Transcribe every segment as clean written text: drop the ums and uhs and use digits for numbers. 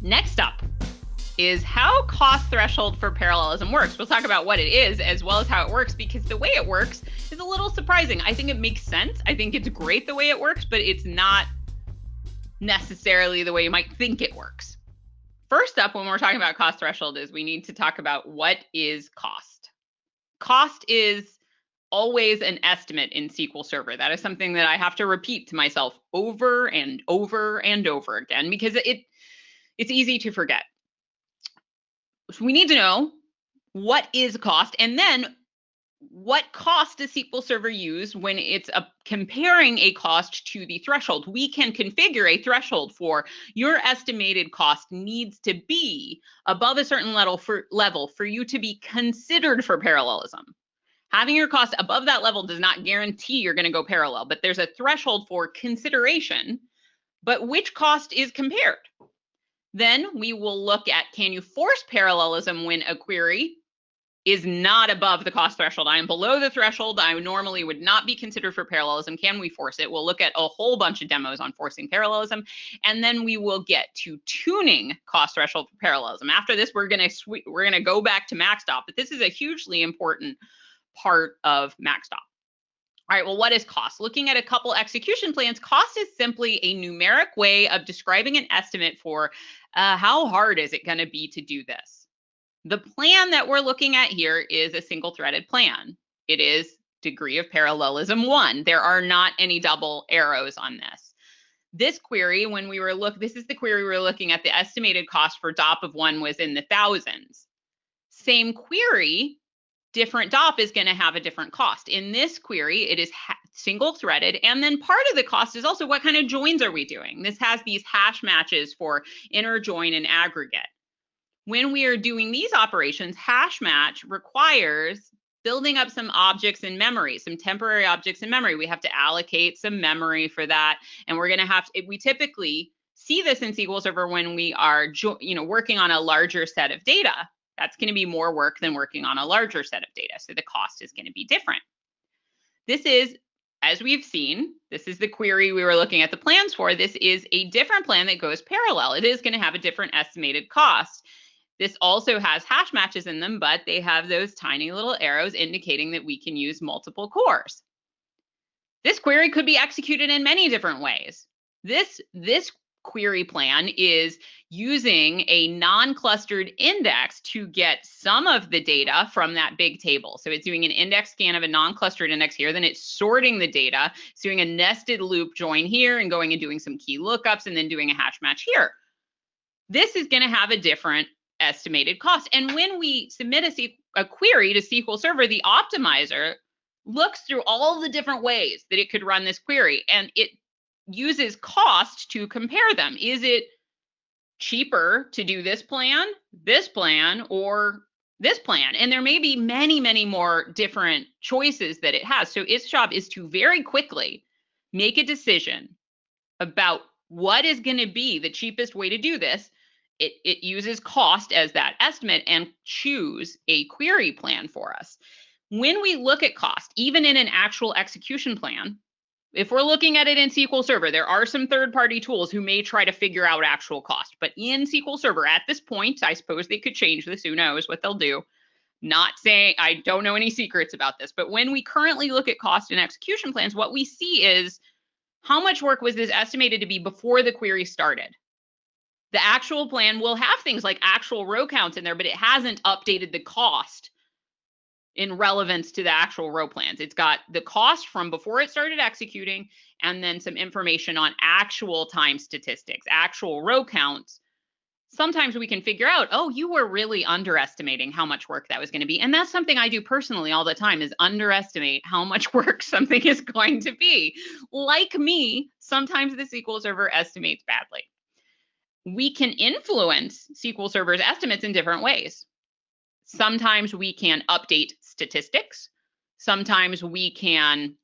Next up is how cost threshold for parallelism works. We'll talk about what it is as well as how it works, because the way it works is a little surprising. I think it makes sense. I think it's great the way it works, but it's not necessarily the way you might think it works. First up, when we're talking about cost threshold, is we need to talk about what is cost. Cost is always an estimate in SQL Server. That is something that I have to repeat to myself over and over and over again, because it's easy to forget. So we need to know what is cost, and then what cost does SQL Server use when it's comparing a cost to the threshold. We can configure a threshold for your estimated cost needs to be above a certain level for you to be considered for parallelism. Having your cost above that level does not guarantee you're going to go parallel, but there's a threshold for consideration. But which cost is compared? Then we will look at, can you force parallelism when a query is not above the cost threshold? I am below the threshold. I normally would not be considered for parallelism. Can we force it? We'll look at a whole bunch of demos on forcing parallelism, and then we will get to tuning cost threshold for parallelism. After this, we're gonna go back to MaxStop, but this is a hugely important part of MaxStop. All right, well, what is cost? Looking at a couple execution plans, cost is simply a numeric way of describing an estimate for how hard is it going to be to do this. The plan that we're looking at here is a single-threaded plan. It is degree of parallelism 1. There are not any double arrows on this. This query, when we were this is the query we were looking at, the estimated cost for DOP of 1 was in the thousands. Same query, different DOP is going to have a different cost. In this query, it is single-threaded, and then part of the cost is also what kind of joins are we doing. This has these hash matches for inner, join, and aggregate. When we are doing these operations, hash match requires building up some objects in memory, some temporary objects in memory. We have to allocate some memory for that, and we're going to have to, we typically see this in SQL Server when we are working on a larger set of data. That's going to be more work than working on a larger set of data, so the cost is going to be different. This is, as we've seen, this is the query we were looking at the plans for. This is a different plan that goes parallel. It is going to have a different estimated cost. This also has hash matches in them, but they have those tiny little arrows indicating that we can use multiple cores. This query could be executed in many different ways. This query plan is using a non-clustered index to get some of the data from that big table. So it's doing an index scan of a non-clustered index here, then it's sorting the data, it's doing a nested loop join here and going and doing some key lookups and then doing a hash match here. This is going to have a different estimated cost. And when we submit a query to SQL Server, the optimizer looks through all the different ways that it could run this query, and it uses cost to compare them. Is it cheaper to do this plan, or this plan? And there may be many, many more different choices that it has. So its job is to very quickly make a decision about what is going to be the cheapest way to do this. It uses cost as that estimate and choose a query plan for us. When we look at cost, even in an actual execution plan, if we're looking at it in SQL Server, there are some third-party tools who may try to figure out actual cost. But in SQL Server, at this point, I suppose they could change this. Who knows what they'll do? Not saying, I don't know any secrets about this. But when we currently look at cost in execution plans, what we see is how much work was this estimated to be before the query started. The actual plan will have things like actual row counts in there, but it hasn't updated the cost in relevance to the actual row plans. It's got the cost from before it started executing, and then some information on actual time statistics, actual row counts. Sometimes we can figure out, oh, you were really underestimating how much work that was going to be. And that's something I do personally all the time, is underestimate how much work something is going to be. Like me, sometimes the SQL Server estimates badly. We can influence SQL Server's estimates in different ways. Sometimes we can update statistics. Sometimes we can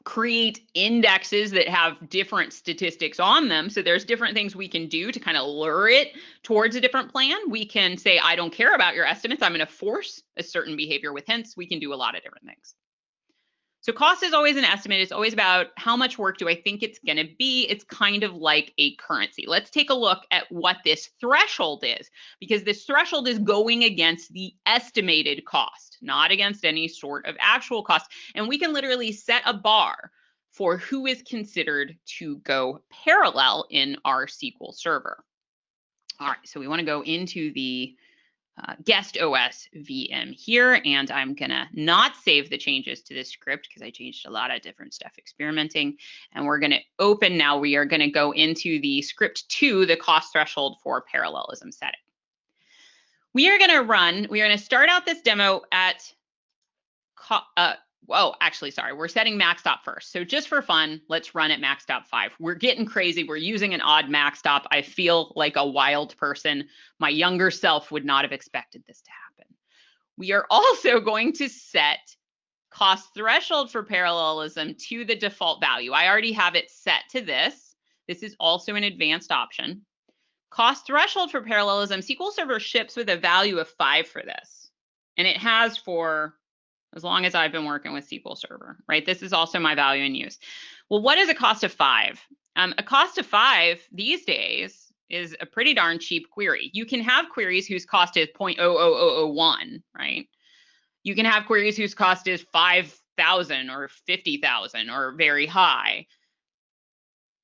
create indexes that have different statistics on them. So there's different things we can do to kind of lure it towards a different plan. We can say, I don't care about your estimates. I'm going to force a certain behavior with hints. We can do a lot of different things. So cost is always an estimate. It's always about how much work do I think it's going to be. It's kind of like a currency. Let's take a look at what this threshold is, because this threshold is going against the estimated cost, not against any sort of actual cost. And we can literally set a bar for who is considered to go parallel in our SQL Server. All right, so we want to go into the guest OS VM here, and I'm gonna not save the changes to this script because I changed a lot of different stuff experimenting. And we're gonna open now. We are gonna go into the script 2, the cost threshold for parallelism setting. We are gonna start out this demo at, actually, sorry, we're setting max stop first. So just for fun, let's run at max stop 5. We're getting crazy. We're using an odd max stop. I feel like a wild person. My younger self would not have expected this to happen. We are also going to set cost threshold for parallelism to the default value. I already have it set to this. This is also an advanced option. Cost threshold for parallelism, SQL Server ships with a value of 5 for this. And it has for as long as I've been working with SQL Server, right? This is also my value in use. Well, what is a cost of 5? A cost of 5 these days is a pretty darn cheap query. You can have queries whose cost is 0.00001, right? You can have queries whose cost is 5,000 or 50,000 or very high.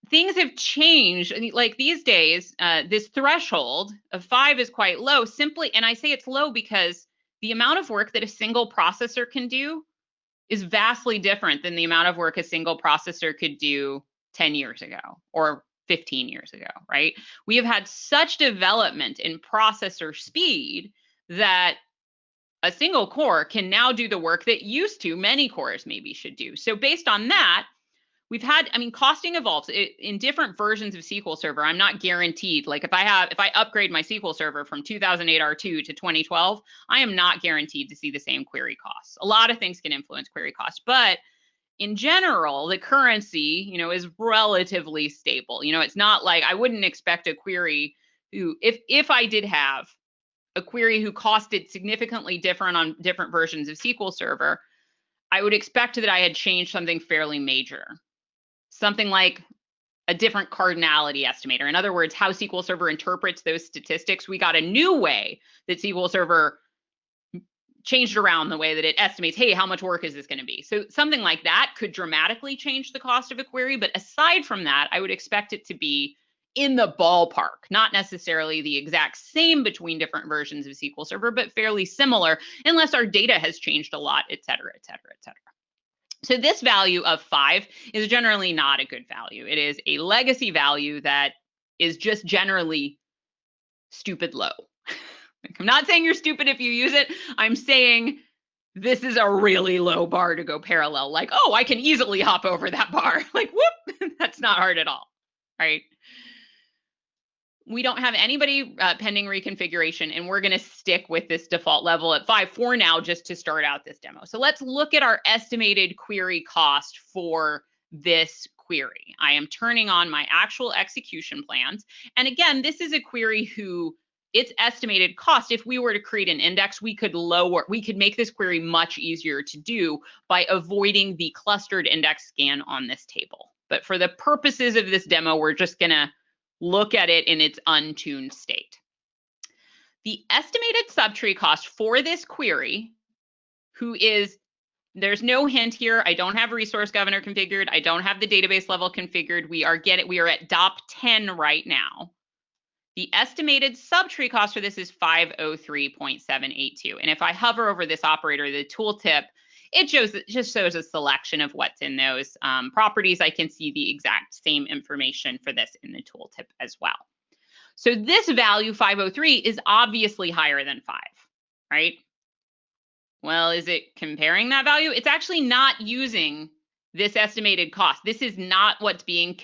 Things have changed. Like these days, this threshold of 5 is quite low simply, and I say it's low because the amount of work that a single processor can do is vastly different than the amount of work a single processor could do 10 years ago or 15 years ago, right? We have had such development in processor speed that a single core can now do the work that used to many cores maybe should do. So based on that, we've had, costing evolves in different versions of SQL Server. I'm not guaranteed. Like if I upgrade my SQL Server from 2008 R2 to 2012, I am not guaranteed to see the same query costs. A lot of things can influence query costs, but in general, the currency, is relatively stable. It's not like I wouldn't expect a query who, if I did have a query who costed significantly different on different versions of SQL Server, I would expect that I had changed something fairly major. Something like a different cardinality estimator. In other words, how SQL Server interprets those statistics. We got a new way that SQL Server changed around the way that it estimates, hey, how much work is this going to be? So something like that could dramatically change the cost of a query. But aside from that, I would expect it to be in the ballpark, not necessarily the exact same between different versions of SQL Server, but fairly similar, unless our data has changed a lot, et cetera, et cetera, et cetera. So this value of 5 is generally not a good value. It is a legacy value that is just generally stupid low. I'm not saying you're stupid if you use it. I'm saying this is a really low bar to go parallel. Like, oh, I can easily hop over that bar. Like, whoop, that's not hard at all, right? We don't have anybody pending reconfiguration, and we're going to stick with this default level at 5 for now, just to start out this demo. So let's look at our estimated query cost for this query. I am turning on my actual execution plans. And again, this is a query who its estimated cost, if we were to create an index, we could make this query much easier to do by avoiding the clustered index scan on this table. But for the purposes of this demo, we're just going to look at it in its untuned state. The estimated subtree cost for this query, there's no hint here. I don't have resource governor configured. I don't have the database level configured. We are at DOP 10 right now. The estimated subtree cost for this is 503.782. And if I hover over this operator, the tooltip, it just shows a selection of what's in those properties. I can see the exact same information for this in the tooltip as well. So this value, 503, is obviously higher than 5, right? Well, is it comparing that value? It's actually not using this estimated cost. This is not what's being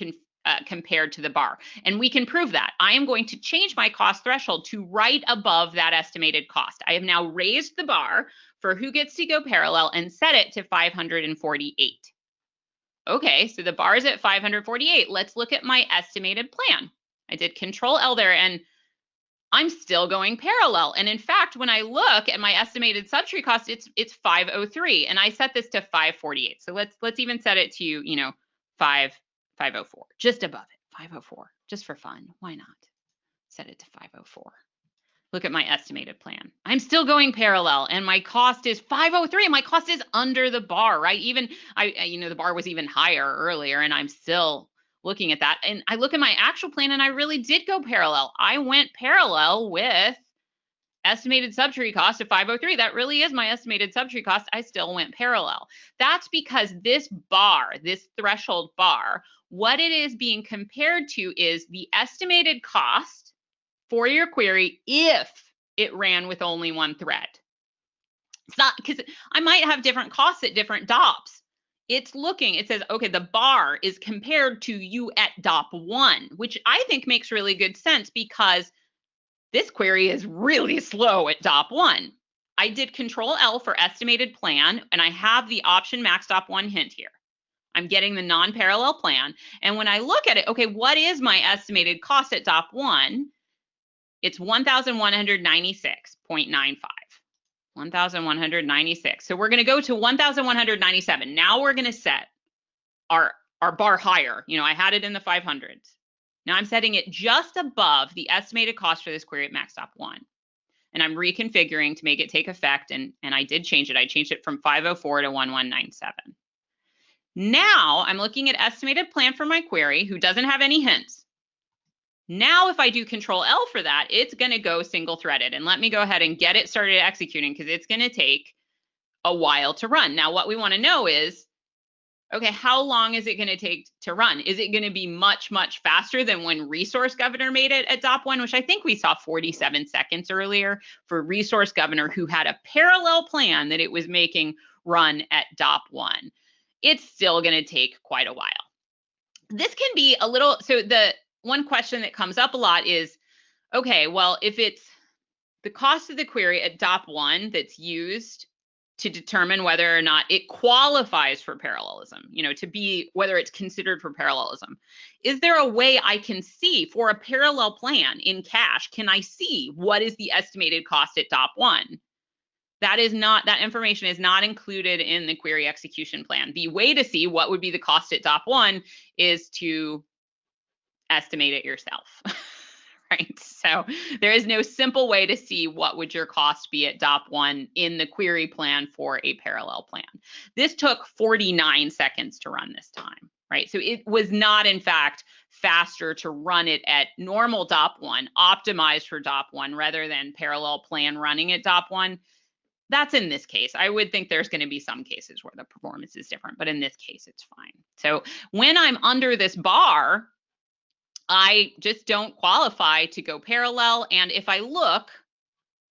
compared to the bar. And we can prove that. I am going to change my cost threshold to right above that estimated cost. I have now raised the bar for who gets to go parallel and set it to 548. Okay, so the bar is at 548. Let's look at my estimated plan. I did Control L there, and I'm still going parallel. And in fact, when I look at my estimated subtree cost, it's 503, and I set this to 548. So let's even set it to 504, just above it, 504, just for fun. Why not? Set it to 504. Look at my estimated plan. I'm still going parallel, and my cost is 503. My cost is under the bar, right? Even the bar was even higher earlier, and I'm still looking at that. And I look at my actual plan, and I really did go parallel. I went parallel with estimated subtree cost of 503. That really is my estimated subtree cost. I still went parallel. That's because this bar, this threshold bar, what it is being compared to is the estimated cost for your query if it ran with only one thread. It's not, because I might have different costs at different DOPs. It says, okay, the bar is compared to you at DOP 1, which I think makes really good sense because this query is really slow at DOP 1. I did Control L for estimated plan, and I have the option max DOP 1 hint here. I'm getting the non-parallel plan. And when I look at it, okay, what is my estimated cost at DOP 1? It's 1,196.95. 1,196. So we're going to go to 1,197. Now we're going to set our bar higher. I had it in the 500s. Now I'm setting it just above the estimated cost for this query at max DOP 1. And I'm reconfiguring to make it take effect. And I did change it. I changed it from 504 to 1197. Now I'm looking at estimated plan for my query who doesn't have any hints. Now, if I do Control L for that, it's going to go single threaded. And let me go ahead and get it started executing because it's going to take a while to run. Now, what we want to know is, okay, how long is it going to take to run? Is it going to be much, much faster than when Resource Governor made it at DOP 1, which I think we saw 47 seconds earlier for Resource Governor who had a parallel plan that it was making run at DOP 1. It's still going to take quite a while. This can be a little, so the one question that comes up a lot is, okay, well, if it's the cost of the query at DOP 1 that's used to determine whether or not it qualifies for parallelism, to be whether it's considered for parallelism, is there a way I can see for a parallel plan in cache, can I see what is the estimated cost at DOP 1? That information is not included in the query execution plan. The way to see what would be the cost at DOP 1 is to estimate it yourself, right? So there is no simple way to see what would your cost be at DOP 1 in the query plan for a parallel plan. This took 49 seconds to run this time, right? So it was not, in fact, faster to run it at normal DOP 1, optimized for DOP 1, rather than parallel plan running at DOP 1. That's in this case. I would think there's going to be some cases where the performance is different, but in this case, it's fine. So when I'm under this bar, I just don't qualify to go parallel. And if I look,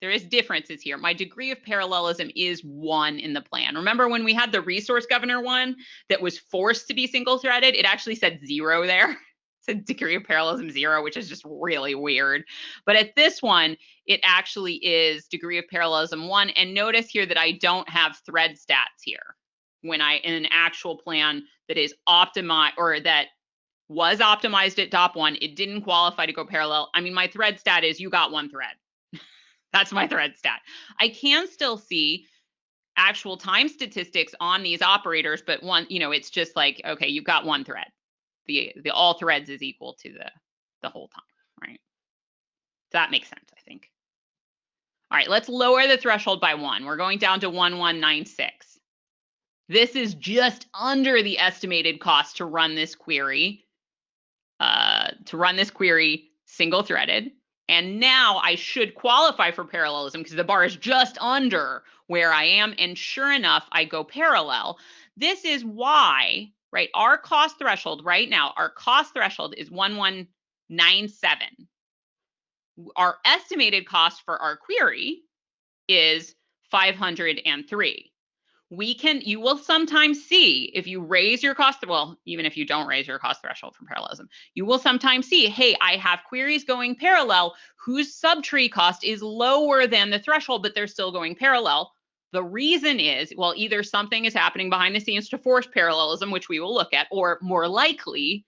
there is differences here. My degree of parallelism is 1 in the plan. Remember when we had the Resource Governor one that was forced to be single threaded, it actually said 0 there. It said degree of parallelism 0, which is just really weird. But at this one, it actually is degree of parallelism 1. And notice here that I don't have thread stats here. When in an actual plan that is optimized, or that was optimized at DOP 1, it didn't qualify to go parallel. I mean, my thread stat is you got 1 thread. That's my thread stat. I can still see actual time statistics on these operators, but it's just like, okay, you've got 1 thread. The all threads is equal to the whole time, right? That makes sense, I think. All right, let's lower the threshold by 1. We're going down to 1196. This is just under the estimated cost to run this query. Single threaded. And now I should qualify for parallelism because the bar is just under where I am. And sure enough, I go parallel. This is why, right, our cost threshold right now, our cost threshold is 1197. Our estimated cost for our query is 503. You will sometimes see if you raise your cost, well, even if you don't raise your cost threshold from parallelism, you will sometimes see, hey, I have queries going parallel whose subtree cost is lower than the threshold, but they're still going parallel. The reason is, well, either something is happening behind the scenes to force parallelism, which we will look at, or more likely,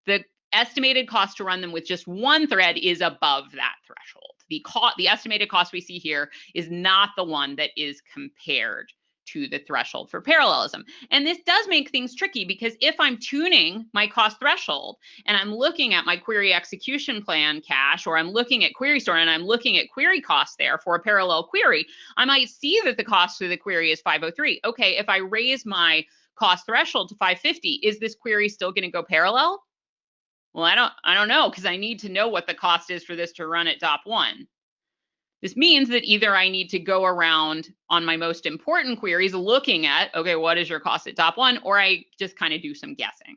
the estimated cost to run them with just 1 thread is above that threshold. the estimated cost we see here is not the one that is compared to the threshold for parallelism. And this does make things tricky, because if I'm tuning my cost threshold and I'm looking at my query execution plan cache, or I'm looking at query store and I'm looking at query costs there for a parallel query, I might see that the cost of the query is 503. Okay, if I raise my cost threshold to 550, is this query still going to go parallel? Well, I don't know, because I need to know what the cost is for this to run at DOP1. This means that either I need to go around on my most important queries looking at, okay, what is your cost at DOP1, or I just kind of do some guessing.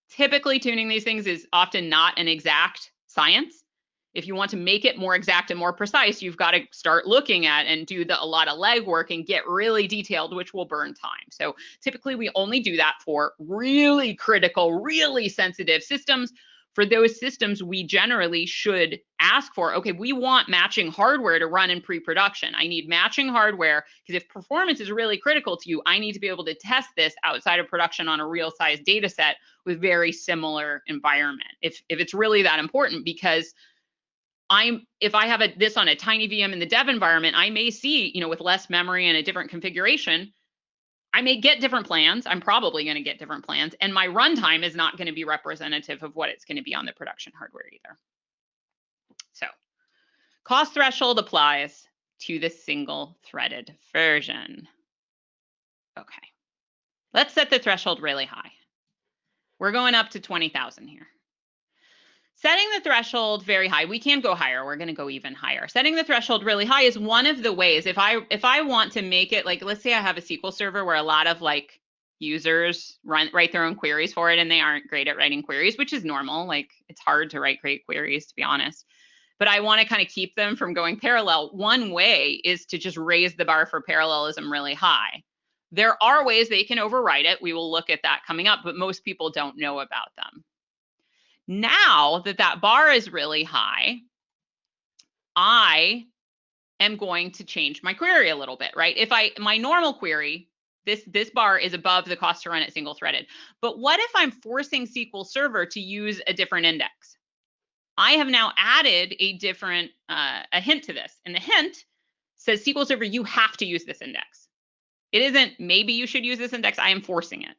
Typically, tuning these things is often not an exact science. If you want to make it more exact and more precise, you've got to start looking at and do a lot of legwork and get really detailed, which will burn time. So typically, we only do that for really critical, really sensitive systems. For those systems, we generally should ask for, okay, we want matching hardware to run in pre-production. I need matching hardware, because if performance is really critical to you, I need to be able to test this outside of production on a real size data set with very similar environment. If it's really that important, because if I have this on a tiny VM in the dev environment, I may see, with less memory and a different configuration, I may get different plans. I'm probably going to get different plans, and my runtime is not going to be representative of what it's going to be on the production hardware either. So cost threshold applies to the single threaded version. Okay, let's set the threshold really high. We're going up to 20,000 here. Setting the threshold very high, we can go higher. We're going to go even higher. Setting the threshold really high is one of the ways. If I want to make it, like, let's say I have a SQL server where a lot of users write their own queries for it, and they aren't great at writing queries, which is normal. Like, it's hard to write great queries, to be honest. But I want to kind of keep them from going parallel. One way is to just raise the bar for parallelism really high. There are ways they can overwrite it. We will look at that coming up, but most people don't know about them. Now that bar is really high, I am going to change my query a little bit, right? If my normal query, this bar is above the cost to run it single threaded. But what if I'm forcing SQL Server to use a different index? I have now added a different a hint to this, and the hint says, SQL Server, you have to use this index. It isn't maybe you should use this index. I am forcing it.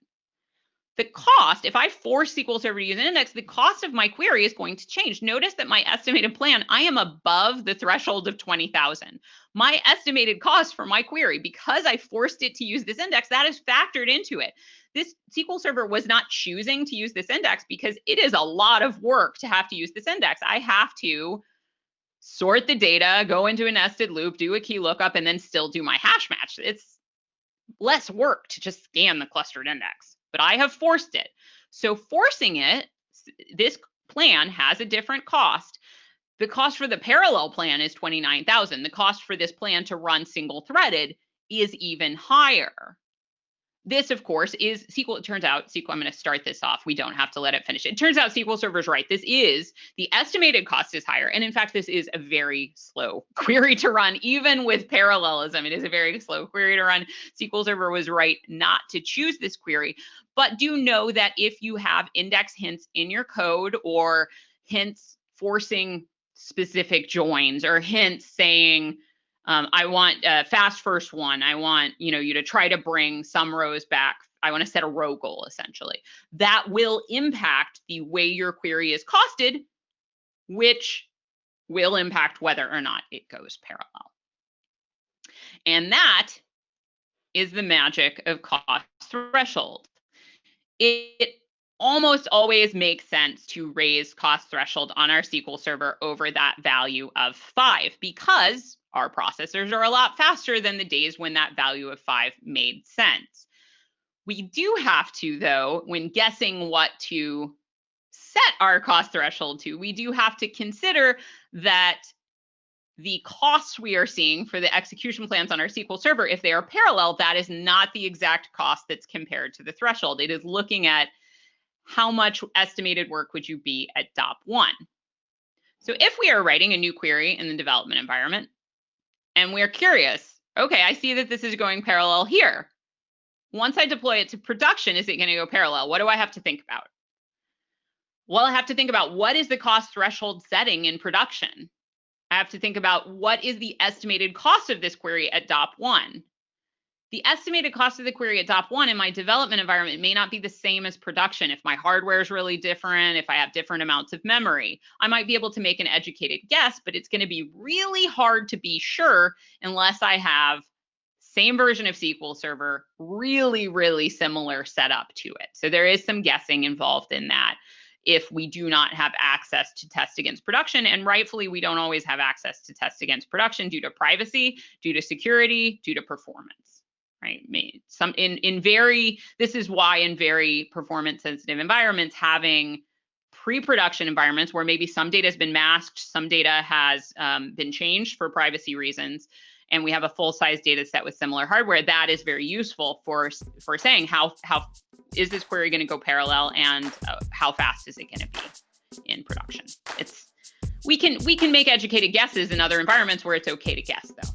The cost, if I force SQL Server to use an index, the cost of my query is going to change. Notice that my estimated plan, I am above the threshold of 20,000. My estimated cost for my query, because I forced it to use this index, that is factored into it. This SQL Server was not choosing to use this index because it is a lot of work to have to use this index. I have to sort the data, go into a nested loop, do a key lookup, and then still do my hash match. It's less work to just scan the clustered index. But I have forced it. So forcing it, this plan has a different cost. The cost for the parallel plan is 29,000. The cost for this plan to run single threaded is even higher. This, of course, is SQL. It turns out SQL, I'm going to start this off. We don't have to let it finish. It turns out SQL Server's right. This is, the estimated cost is higher. And in fact, this is a very slow query to run, even with parallelism. It is a very slow query to run. SQL Server was right not to choose this query. But do know that if you have index hints in your code, or hints forcing specific joins, or hints saying, I want fast first one. I want you to try to bring some rows back. I want to set a row goal, essentially. That will impact the way your query is costed, which will impact whether or not it goes parallel. And that is the magic of cost threshold. It almost always makes sense to raise cost threshold on our SQL Server over that value of 5, because our processors are a lot faster than the days when that value of 5 made sense. We do have to, though, when guessing what to set our cost threshold to, we do have to consider that the costs we are seeing for the execution plans on our SQL Server, if they are parallel, that is not the exact cost that's compared to the threshold. It is looking at how much estimated work would you be at DOP1. So if we are writing a new query in the development environment, and we're curious, okay, I see that this is going parallel here. Once I deploy it to production, is it going to go parallel? What do I have to think about? Well, I have to think about, what is the cost threshold setting in production? I have to think about what is the estimated cost of this query at DOP1. The estimated cost of the query at DOP1 in my development environment may not be the same as production. If my hardware is really different, if I have different amounts of memory, I might be able to make an educated guess, but it's going to be really hard to be sure unless I have same version of SQL Server, really, really similar setup to it. So there is some guessing involved in that if we do not have access to test against production. And rightfully, we don't always have access to test against production due to privacy, due to security, due to performance, right? This is why in very performance sensitive environments, having pre-production environments where maybe some data has been masked, some data has been changed for privacy reasons, and we have a full-size data set with similar hardware, that is very useful for saying how is this query going to go parallel, and how fast is it going to be in production. We can make educated guesses in other environments where it's okay to guess, though.